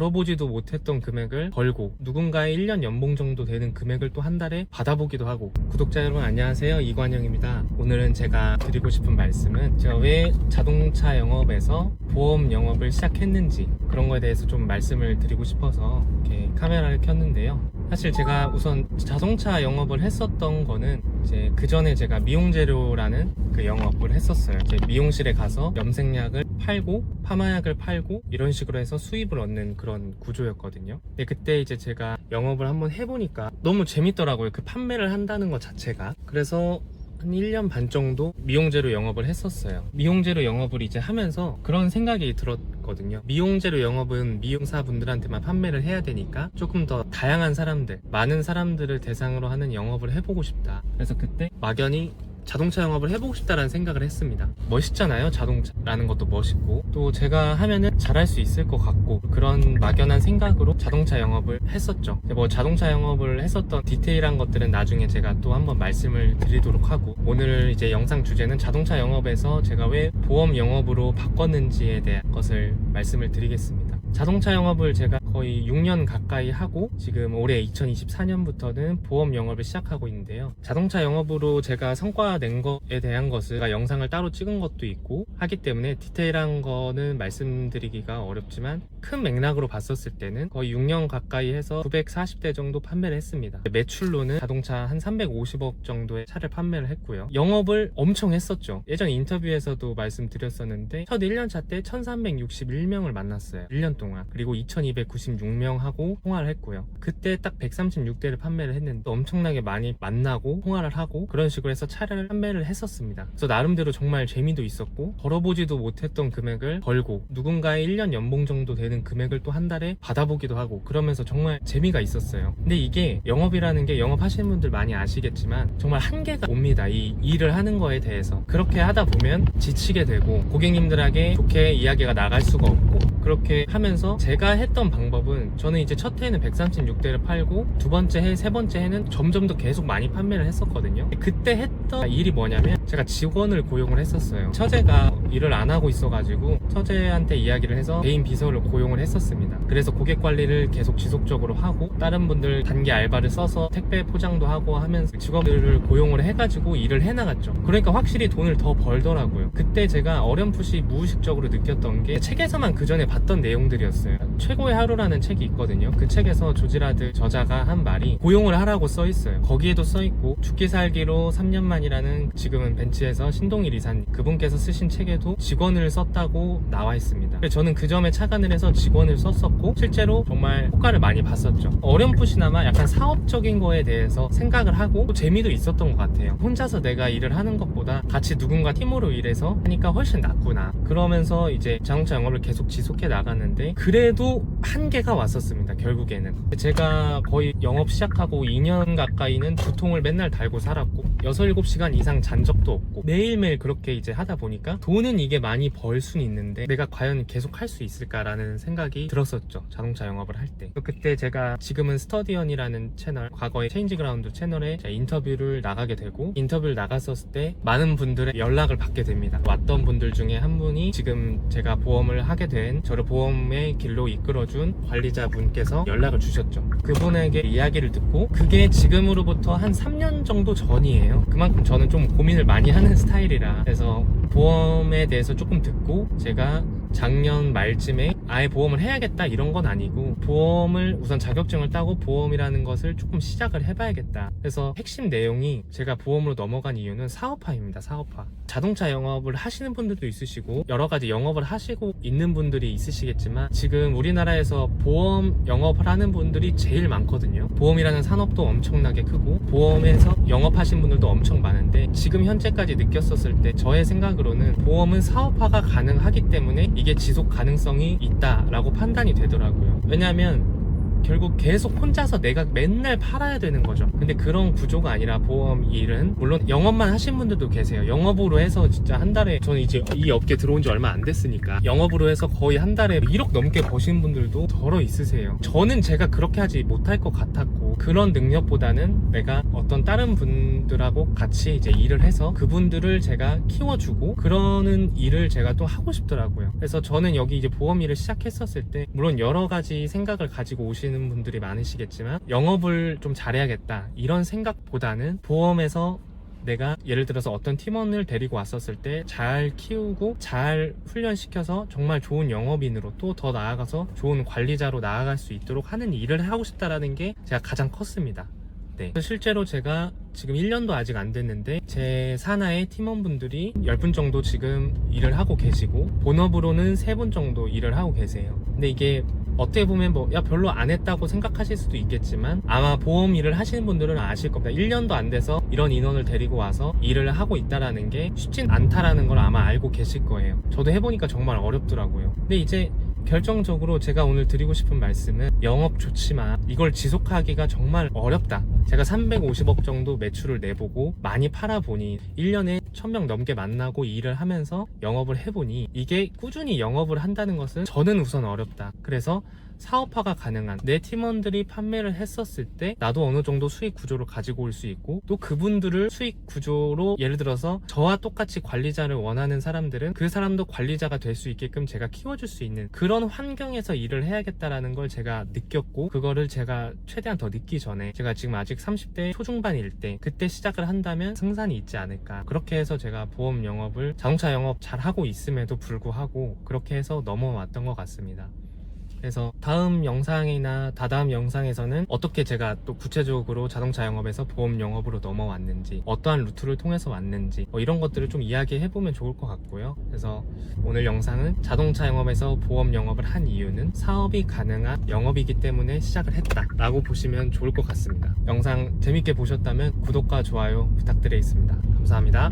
벌어보지도 못했던 금액을 벌고 누군가의 1년 연봉 정도 되는 금액을 또 한 달에 받아보기도 하고. 구독자 여러분 안녕하세요, 이관영입니다. 오늘은 제가 드리고 싶은 말씀은 제가 왜 자동차 영업에서 보험 영업을 시작했는지 그런 거에 대해서 좀 말씀을 드리고 싶어서 이렇게 카메라를 켰는데요. 사실 제가 우선 자동차 영업을 했었던 거는 이제 그 전에 제가 미용재료라는 그 영업을 했었어요. 이제 미용실에 가서 염색약을 팔고 파마약을 팔고 이런 식으로 해서 수입을 얻는 그런 구조였거든요. 근데 그때 이제 제가 영업을 한번 해보니까 너무 재밌더라고요. 그 판매를 한다는 것 자체가. 그래서 한 1년 반 정도 미용재료 영업을 했었어요. 미용재료 영업을 이제 하면서 그런 생각이 들었거든요. 미용재료 영업은 미용사분들한테만 판매를 해야 되니까 조금 더 다양한 사람들, 많은 사람들을 대상으로 하는 영업을 해보고 싶다. 그래서 그때 막연히 자동차 영업을 해보고 싶다라는 생각을 했습니다. 멋있잖아요. 자동차라는 것도 멋있고 또 제가 하면은 잘할 수 있을 것 같고 그런 막연한 생각으로 자동차 영업을 했었죠. 뭐 자동차 영업을 했었던 디테일한 것들은 나중에 제가 또 한번 말씀을 드리도록 하고, 오늘 이제 영상 주제는 자동차 영업에서 제가 왜 보험 영업으로 바꿨는지에 대한 것을 말씀을 드리겠습니다. 자동차 영업을 제가 거의 6년 가까이 하고 지금 올해 2024년부터는 보험 영업을 시작하고 있는데요. 자동차 영업으로 제가 성과 낸 것에 대한 것을 제가 영상을 따로 찍은 것도 있고 하기 때문에 디테일한 거는 말씀드리기가 어렵지만 큰 맥락으로 봤었을 때는 거의 6년 가까이 해서 940대 정도 판매를 했습니다. 매출로는 자동차 한 350억 정도의 차를 판매를 했고요. 영업을 엄청 했었죠. 예전 인터뷰에서도 말씀드렸었는데 첫 1년차 때 1361명을 만났어요. 1년 동안. 그리고 2296명하고 통화를 했고요. 그때 딱 136대를 판매를 했는데 엄청나게 많이 만나고 통화를 하고 그런 식으로 해서 차를 판매를 했었습니다. 그래서 나름대로 정말 재미도 있었고 벌어보지도 못했던 금액을 벌고 누군가의 1년 연봉 정도 되는 금액을 또 한 달에 받아보기도 하고 그러면서 정말 재미가 있었어요. 근데 이게 영업이라는 게 영업하시는 분들 많이 아시겠지만 정말 한계가 옵니다. 이 일을 하는 거에 대해서. 그렇게 하다 보면 지치게 되고 고객님들에게 좋게 이야기가 나갈 수가 없고, 그렇게 하면서 제가 했던 방법은 저는 이제 첫 해에는 136대를 팔고 두 번째 해, 세 번째 해는 점점 더 계속 많이 판매를 했었거든요. 그때 했던 일이 뭐냐면 제가 직원을 고용을 했었어요. 처제가 일을 안 하고 있어가지고 처제한테 이야기를 해서 개인 비서를 고용을 했었습니다. 그래서 고객 관리를 계속 지속적으로 하고 다른 분들 단기 알바를 써서 택배 포장도 하고 하면서 직원들을 고용을 해가지고 일을 해나갔죠. 그러니까 확실히 돈을 더 벌더라고요. 그때 제가 어렴풋이 무의식적으로 느꼈던 게 책에서만 그 전에 봤던 내용들이었어요. 최고의 하루라는 책이 있거든요. 그 책에서 조지라드 저자가 한 말이 고용을 하라고 써있어요. 거기에도 써있고 죽기 살기로 3년만이라는 지금은 벤츠에서 신동일 이사님 그분께서 쓰신 책에도 직원을 썼다고 나와 있습니다. 그래서 저는 그 점에 착안을 해서 직원을 썼었고 실제로 정말 효과를 많이 봤었죠. 어렴풋이나마 약간 사업적인 거에 대해서 생각을 하고 또 재미도 있었던 것 같아요. 혼자서 내가 일을 하는 것보다 같이 누군가 팀으로 일해서 하니까 훨씬 낫구나. 그러면서 이제 자동차 영업을 계속 지속해 나갔는데 그래도 한계가 왔었습니다. 결국에는 제가 거의 영업 시작하고 2년 가까이는 두통을 맨날 달고 살았고 6, 7시간 이상 잔 적도 없고 매일매일 그렇게 이제 하다 보니까 돈은 이게 많이 벌 수는 있는데 내가 과연 계속 할 수 있을까라는 생각이 들었었죠. 자동차 영업을 할 때. 그때 제가 지금은 스터디언이라는 채널, 과거의 체인지그라운드 채널에 인터뷰를 나가게 되고 인터뷰를 나갔었을 때 많은 분들의 연락을 받게 됩니다. 왔던 분들 중에 한 분이 지금 제가 보험을 하게 된 저를 보험의 길로 이끌어준 관리자분께서 연락을 주셨죠. 그분에게 이야기를 듣고 그게 지금으로부터 한 3년 정도 전이에요. 그만큼 저는 좀 고민을 많이 하는 스타일이라 그래서 보험에 대해서 조금 듣고 제가 작년 말쯤에 아예 보험을 해야겠다 이런 건 아니고 보험을 우선 자격증을 따고 보험이라는 것을 조금 시작을 해봐야겠다. 그래서 핵심 내용이 제가 보험으로 넘어간 이유는 사업화입니다. 사업화. 자동차 영업을 하시는 분들도 있으시고 여러 가지 영업을 하시고 있는 분들이 있으시겠지만 지금 우리나라에서 보험 영업을 하는 분들이 제일 많거든요. 보험이라는 산업도 엄청나게 크고 보험에서 영업하신 분들도 엄청 많은데 지금 현재까지 느꼈었을 때 저의 생각으로는 보험은 사업화가 가능하기 때문에 이게 지속 가능성이 있다라고 판단이 되더라고요. 왜냐하면 결국 계속 혼자서 내가 맨날 팔아야 되는 거죠. 근데 그런 구조가 아니라 보험 일은 물론 영업만 하신 분들도 계세요. 영업으로 해서 진짜 한 달에 저는 이제 이 업계 들어온 지 얼마 안 됐으니까 영업으로 해서 거의 한 달에 1억 넘게 버신 분들도 덜어 있으세요. 저는 제가 그렇게 하지 못할 것 같았고 그런 능력보다는 내가 어떤 다른 분들하고 같이 이제 일을 해서 그분들을 제가 키워주고 그러는 일을 제가 또 하고 싶더라고요. 그래서 저는 여기 이제 보험 일을 시작했었을 때 물론 여러 가지 생각을 가지고 오시는 분들이 많으시겠지만 영업을 좀 잘해야겠다 이런 생각보다는 보험에서 내가 예를 들어서 어떤 팀원을 데리고 왔었을 때 잘 키우고 잘 훈련시켜서 정말 좋은 영업인으로 또 더 나아가서 좋은 관리자로 나아갈 수 있도록 하는 일을 하고 싶다라는 게 제가 가장 컸습니다. 네. 실제로 제가 지금 1년도 아직 안 됐는데 제 산하의 팀원분들이 10분 정도 지금 일을 하고 계시고 본업으로는 3분 정도 일을 하고 계세요. 근데 이게 어떻게 보면 별로 안 했다고 생각하실 수도 있겠지만 아마 보험 일을 하시는 분들은 아실 겁니다. 1년도 안 돼서 이런 인원을 데리고 와서 일을 하고 있다라는 게 쉽진 않다라는 걸 아마 알고 계실 거예요. 저도 해보니까 정말 어렵더라고요. 근데 이제 결정적으로 제가 오늘 드리고 싶은 말씀은 영업 좋지만 이걸 지속하기가 정말 어렵다. 제가 350억 정도 매출을 내보고 많이 팔아보니 1년에 1000명 넘게 만나고 일을 하면서 영업을 해보니 이게 꾸준히 영업을 한다는 것은 저는 우선 어렵다. 그래서 사업화가 가능한 내 팀원들이 판매를 했었을 때 나도 어느 정도 수익 구조를 가지고 올 수 있고 또 그분들을 수익 구조로 예를 들어서 저와 똑같이 관리자를 원하는 사람들은 그 사람도 관리자가 될 수 있게끔 제가 키워줄 수 있는 그런 환경에서 일을 해야겠다라는 걸 제가 느꼈고 그거를 제가 최대한 더 늦기 전에 제가 지금 아직 30대 초중반일 때 그때 시작을 한다면 승산이 있지 않을까. 그렇게 해서 제가 보험 영업을 자동차 영업 잘 하고 있음에도 불구하고 그렇게 해서 넘어왔던 것 같습니다. 그래서 다음 영상이나 다다음 영상에서는 어떻게 제가 또 구체적으로 자동차 영업에서 보험 영업으로 넘어왔는지 어떠한 루트를 통해서 왔는지 이런 것들을 좀 이야기해보면 좋을 것 같고요. 그래서 오늘 영상은 자동차 영업에서 보험 영업을 한 이유는 사업이 가능한 영업이기 때문에 시작을 했다 라고 보시면 좋을 것 같습니다. 영상 재밌게 보셨다면 구독과 좋아요 부탁드리겠습니다. 감사합니다.